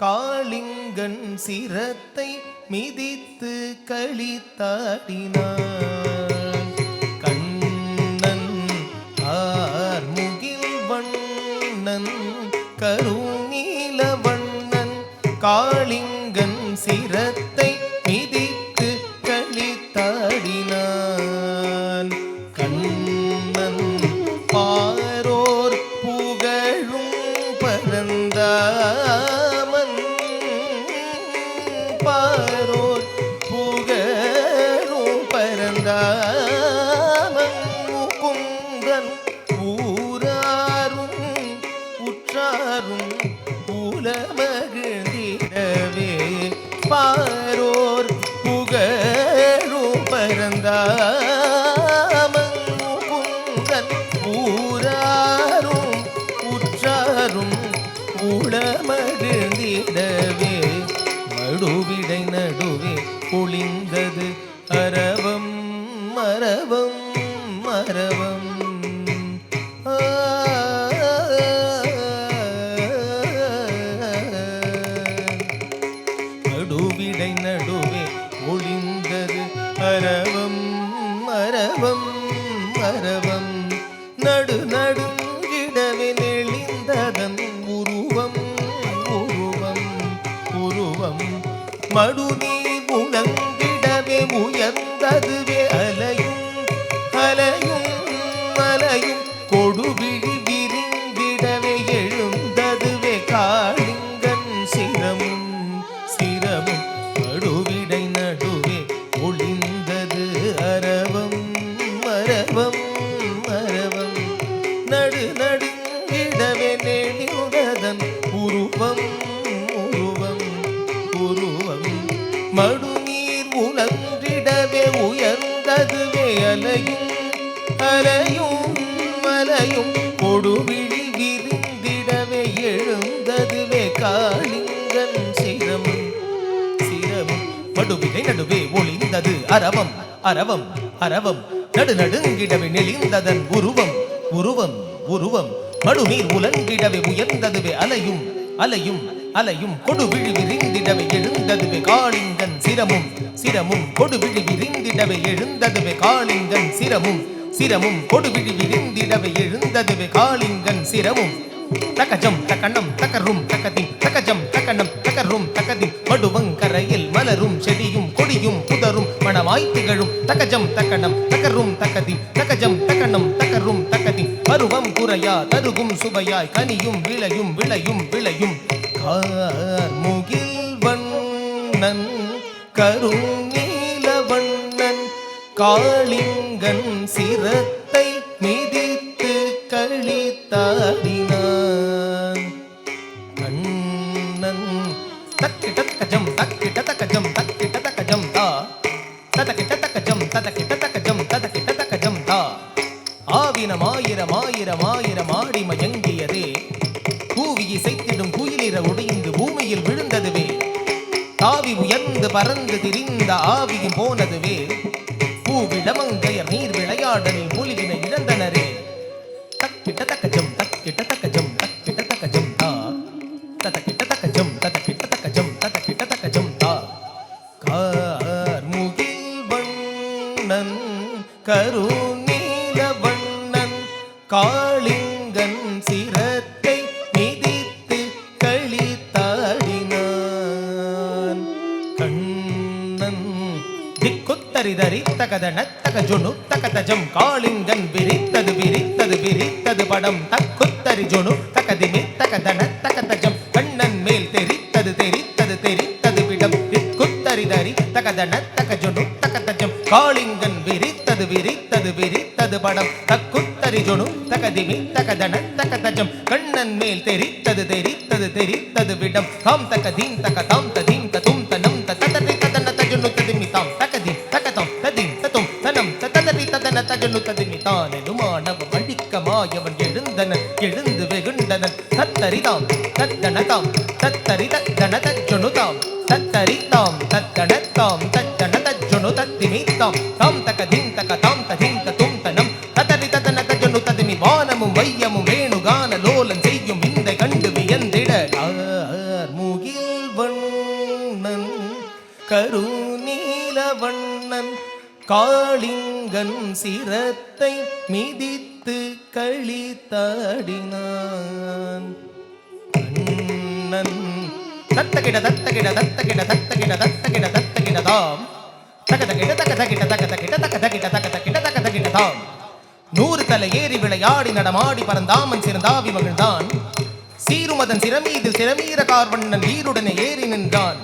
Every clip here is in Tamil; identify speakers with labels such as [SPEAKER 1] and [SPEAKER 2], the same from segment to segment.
[SPEAKER 1] காளிங்கன் சிரத்தை மிதித்து களித்தாடினான். கண்ணன் ஆர்முகில் வண்ணன் கருநீல வண்ணன் காளிங்கன் சிரத்தை மிதித்து களித்தாடினான். கண்ணன் பாரோர் புகழும் பரந்தாமன் பாரோர் புகழும் பரந்தாமன் முகுந்தன் ஊராரும் உற்றாரும் உலமகிழ்ந்திடவே பாரோர் புகழும் பரந்தாமன் முகுந்தன் ஊராரும் உற்றாரும் உளமகிழ்ந்திடவே மடுவிடை நடுவே பொழிந்தது அரவம் மரவம் மரவம். மடுவிடை நடுவே பொழிந்தது அரவம் மரவம் மரவம். நடு நடுங்கிடவே நெளிந்ததன் உருவம் உருவம் உருவம். மடுநீர் முழங்கிடவே உயர்ந்ததுவே அலையும் அலையும் அலையும். கொடுவிழி விரிந்திடவே எழுந்ததுவே காளிங்கன் சிரமும் சிரமும். மடுவிடை நடுவே ஒளிந்தது அரவம் மரவம் மரவம். நடு நடுங்கிடவே நெளிந்ததன் உருவம் உருவம் உருவம். மடுநீர் உலங்கிடவே உயர்ந்ததுவே அலையும் அலையும் அலையும். கொடுவிழி விரிந்திடவே எழுந்ததுவே காளிங்கன் சிரமும் சிரமும். மடுவிடை நடுவே ஒளிந்தது அரவம் அரவம் அரவம். நடு நடுங்கிடவே நெளிந்ததன் உருவம் உருவம் உருவம். மடுநீர் உலங்கிடவே உயர்ந்ததுவே அலையும் அலையும் அலையும். கொடுவிழி விரிந்திடவே எழுந்ததுவே காளிங்கன் சிரமும் சிரமும். கொடுவிழி விரிந்திடவே எழுந்ததுவே காளிங்கன் சிரமும் சிரமும். கொடுவிழி விரிந்திடவே எழுந்ததுவே காளிங்கன் சிரமும். தக்கஜம் தக்கணம் தக்கரும் தக்கதி தக்கஜம் தக்கணம் தக்கரும் தக்கதி. மடுவங்கரையில் மலரும் செடியும் கொடியும் புதரும் மணமாய் திகழும் தக்கஜம் தக்கணம் தக்கரும் தக்கதி தக்கஜம் தக்கணம் தக்கரும் தக்கதி. பருவம் குறையா தருகும் சுவையாய் கனியும் விளையும் விளையும் விளையும். கார்முகில் வண்ணன் கருநீல வண்ணன் காளிங்கன் சிரத்தை மிதித்து களித்தாடினான். கண்ணன் தக்கிட்ட தக்கஜம் தக்கிட்ட தக்கஜம் தக்கிட்ட தக்கஜம் தா ததக்கிட்ட தக்கஜம் ததக்கிட்ட தக்கஜம் ததக்கிட்ட தக்கஜம் தா. ஆவினம் ஆயிரம் ஆயிரம் ஆயிரம் ஆடி மயங்கியதே. கூவி இசைத்திடும் குயிலிர ஒடிந்து பூமியில் விழுந்ததுவே. தாவி உயர்ந்து பறந்து திரிந்த ஆவியும் போனதுவே. பூவிடமங்கையர் நீர் விளையாடலில் மூலிவினை இழந்தனரே. தக்கிட்ட தக்கஜம் தக்கிட்ட தக்கஜம் தக்கிட்ட தக்கஜம் தா ததக்கிட்ட தக்கஜம் ததக்கிட்ட தக்கஜம் ததக்கிட்ட தக்கஜம் தா. கார்முகில் வண்ணன் கருநீல வண்ணன் காளிங்கன் சிரத்தை மிதித்து களித்தாடினான். கண்ணன் திக்குத்தரிதரி தகதன தகஜொனு தகதஜம் காளிங்கன் விரித்தது விரித்தது விரித்தது படம். தக்குத்தரி ஜொனு தகதிமி தகதன தகதஜம் கண்ணன் மேல் தெரித்தது தெரித்தது தெரித்தது விடம். திக்குத்தரிதரி தகதன தகஜொனு தகதஜம் காளிங்கன் விரித்தது விரித்தது விரித்தது படம். தக்குத்தரி ஜொனு தகதிமி தகதன தகதஜம் கண்ணன் மேல் தெரித்தது தெரித்தது தெரித்தது விடம். தாம் தகதீம் தகதாம் ததீம் ததும் தனம் ததரி ததன தஜொனு ததிமி தாம் தகதீம் தகதாம் ததீம் ததும் தனம் ததரி ததன தஜொனு ததிமி தான். எனுமானவ வழிக்கமாயவன் எழுந்தனன் எழுந்து வெகுண்டனன். தத்தரிதாம் தத்தனதாம் தத்தரி தத்தன தஜொனுதாம் தத்தரிதாம் தத்தனதாம் தத்தன தஜொனு தத்திமிதாம். தாம் தகதீம் தகதாம் ததீம் ததும் தனம் ததரி ததன தஜொனு ததிமி. வானமும் வையமும் வேணுகான லோலன் செய்யும் இந்த கண்டு வியந்திட. கார்முகில் கருநீல வண்ணன் காளிங்கன் சிரத்தை மிதித்து களித்தாடினான். கண்ணன் தத்தகிட தத்தகிட தத்தகிட தத்தகிட தத்தகிட தத்தகிடதாம் தகதகிட தகதகிட தகதகிட தகதகிட தகதகிட தகதகிடதாம். 100 தலை ஏறி விளையாடி நடமாடி பரந்தாமன் சிறந்தாவி மகிழ்ந்தான். சீருமதன் சிரமீதில் சிரமீர கார்வண்ணன் வீருடனே ஏறி நின்றான்.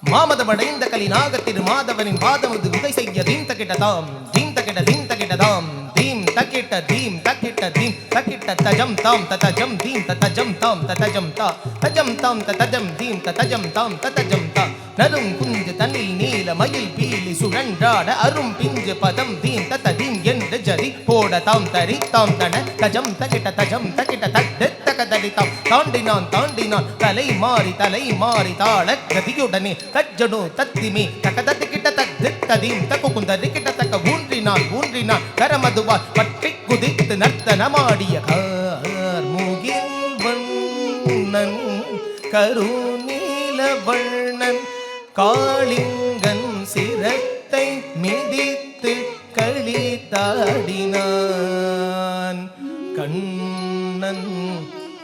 [SPEAKER 1] மாமதமடைந்த கலிநாக திரு மாதவனின் பாதமது உதை செய்ய தீம் தகிடதாம் தீம் தகிட தீம் தகிடதாம் தீம் தகிட்ட தீம் தகிட்ட தீம் தகிட்ட தஜம் தாம் ததஜம் தீம் ததஜம் தாம் ததஜம் தா தஜம் தாம் ததஜம் தீம் ததஜம் தாம் ததஜம் தா. நரும் குஞ்சு தனில் நீல மயில் பீலி சுழன்றாட அரும் பிஞ்சு பதம் தீம் ததீம் என்று ஜரி போட தாம் தரி தாம் தன தஜம் தகிட்ட தஜம் தகிட்ட தட்டு தகதடித்தாம். தாண்டினான் தாண்டினான் தலை மாறி தாள கதியுடனே தஜ்ஜனு தத்திமி தகதடிக்கிட்ட தத்து ததீம் தகுந்தரி கிட்ட தக்க ஊன்றினான் கரமதுவால் பற்றி குதித்து நர்த்தனமாடிய கார்முகில் வண்ணன் கருநீல வண்ணன் காளிங்கன் சிரத்தை மிதித்து களித்தாடினான். கண்ணன்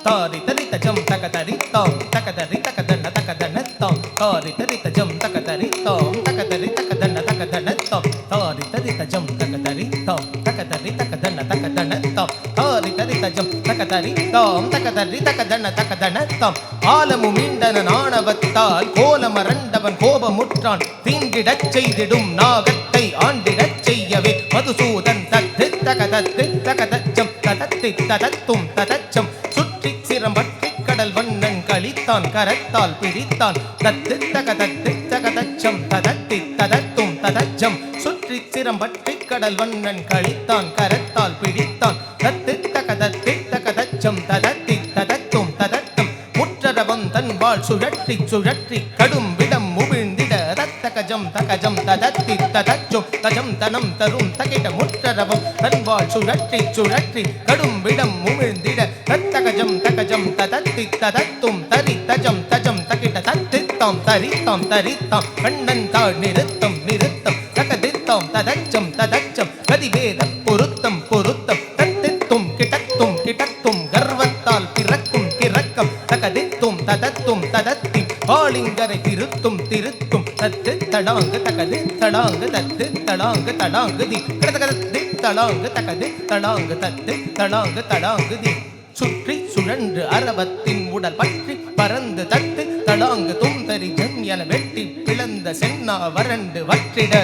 [SPEAKER 1] தாரி தரி தஜம் தகதரி தாம் தகதரி தகதன தகதன தாம் தாரி தரி தஜம் தகதரி தாம் தகதரி தகதன தகதன தாம் தாரி தரி தஜம் தகதரி தாம் தகதரி தகதன தகதன தாம் தாரி தரி தஜம் தகதரி தாம் தகதரி தகதன தகதன தாம். ஆலமு மீண்டன ஆணவத்தால் கோலமரண்டவன் கோபமுற்றான். தீண்டிடச் செய்திடும் நாகத்தை ஆண்டிடச் செய்யவே மதுசூதன் தத்து தகதத்து தகதச்சம் ததத்தி ததத்தும் ததச்சம் சுற்றி சிரம்பற்றி கடல் வண்ணன் கழித்தான் கரத்தால் பிடித்தான். தத்து தகதத்து தகதச்சம் ததத்தி ததத்தும் ததச்சம் சுற்றி சிரம்பற்றி கடல் வண்ணன் கழித்தான் கரத்தால் பிடித்தான். தத்து தகதத்து தகதச்சம் ததத்தி ததத்தும் ததத்தும் முற்றரவம் தன் வாழ் சுழற்றி சுழற்றி கடும் விடம் முவிழ்ந்திட தத்தகஜம் தகஜம் ததத்தி ததச்சும் தஜம் தனம் தரும் தகிட முற்றரவம் தன் வாழ் சுழற்றி சுழற்றி கடும் விடம் முவிழ்ந்திட தத்தகஜம் தகஜம் ததத்தி ததத்தும் தரி தஜம் தஜம் தகிட தத்தித்தாம் தரித்தாம் தரித்தாம். கண்ணன் தாழ் நிறுத்தம் நிறுத்தம் தகதித்தாம் ததச்சம் ததச்சம் கதிவேத பொருத்தம் பொருத்தம் தத்தித்தும் கிடத்தும் கிடத்தும் கர்வத்தால் பிறக்கும் கிறக்கம் தகதித்தும் ததத்தும் ததத்தி காளிங்கரை திருத்தும் திருத்தும் தத்து தடாங்கு தகது தடாங்கு தத்து தடாங்கு தடாங்கு தி கிடதகதி தடாங்கு தகது தடாங்கு தத்து தடாங்கு தடாங்கு தி. சுற்றி சுழன்று அரவத்தின் உடல் பற்றி பறந்து தத்து தடாங்கு துந்தரி ஜம் என வெட்டி பிளந்த சென்னா வறண்டு வற்றிட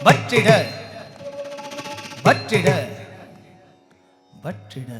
[SPEAKER 1] வற்றிட வற்றிட வற்றிட.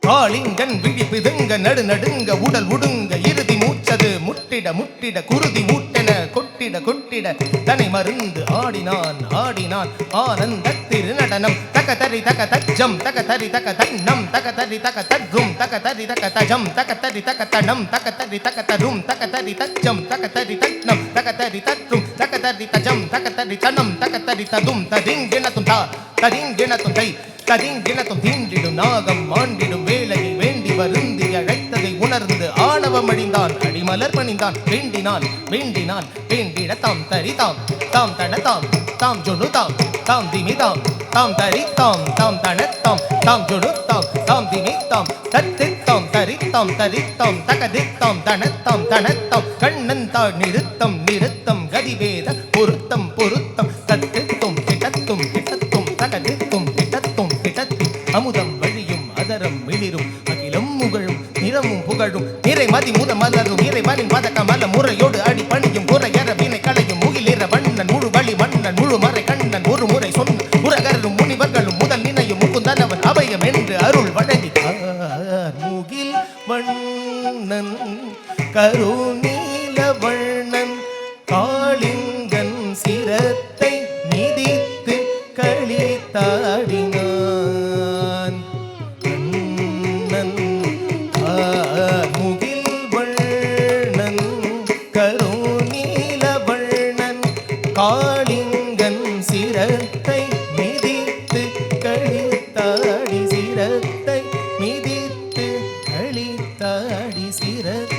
[SPEAKER 1] காளிங்கன் விழி பிதுங்க நடு நடுங்க உடல் உடுங்க இறுதி மூச்சது முட்டிட முட்டிட குருதி ஊட்டென கொட்டிட கொட்டிட தனை மருந்து ஆடினான் ஆடினான் ஆனந்த திருநடனம். தகதரி தக தஜம் தகதரி தக தன்னம் தகதரி தக தரும் தகதரி தக தஜம் தகதரி தக தனம் தகதரி தக தரும் தகதரி தஜம் தகதரி தன்னம் தகதரி தற்றும் தகதரி தஜம் தகதரி தனம் தகதரி ததும் ததிங்கிணத்தும் தா ததிங்கிணத்தும் தை ததிங்கிணத்தும் தீண்டிடும் நாகம் மாண்டிடும் வேளையை வேண்டி வருந்தி அழைத்ததை உணர்ந்து ஆணவம் அழிந்தான் அடிமலர் பணிந்தான். வேண்டினான் வேண்டினான் வேண்டிட தாம் தரி தாம் தாம் தனதாம் தாம் ஜொனு தாம் தாம் திமிதாம் தாம் தரி தாம் தாம் தனத்தாம் தாம் ஜொனு தாம் தாம் திமிதாம் தத்தித்தாம் தரித்தாம் தரித்தாம் தகதித்தாம் தனத்தாம் தனத்தாம். கண்ணன் தாழ் நிறுத்தம் நிறுத்தம் கதிவேத பொருத்தம் பொருத்தம் தத்தித்தும் கிடத்தும் கிடத்தும் தகதித்தும் கிடத்தும் கிடத்தி அமுதம் வழியும் அதரம் மிளிரும் அகிலம் முகழும் நிறமும் புகழும் நிறை மதி முத மலரும் இறைவனின் பதக்கமல முறையோடு அடி பணியும் குறையற வினை களையும் முகிலிற வண்ணன் முழு வழி மன்னன் முழு மறை கண்ணன் ஒரு முறை சொன்ன உரகரும் முனிவர்களும் முதல் நினையும் முகுந்தனவன் அபயம் என்று அருள் வழங்கினார். முகில் வண்ணன் கருநீல வண்ணன் காளிங்கன் சிரத்தை மிதித்து களித்தாடினான். கண்ணன் முகில் வண்ணன் கருநீல வண்ணன் காளிங்கன் சிரத்தை மிதித்து களித்தாடி சிரத்தை மிதித்து களித்தாடி சிரத்தை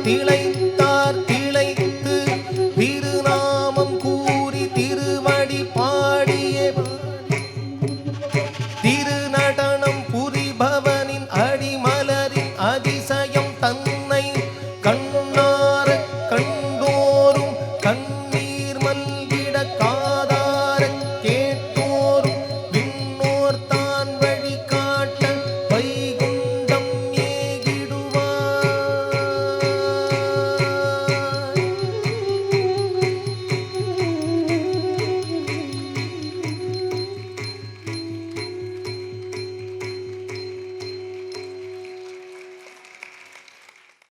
[SPEAKER 1] திளை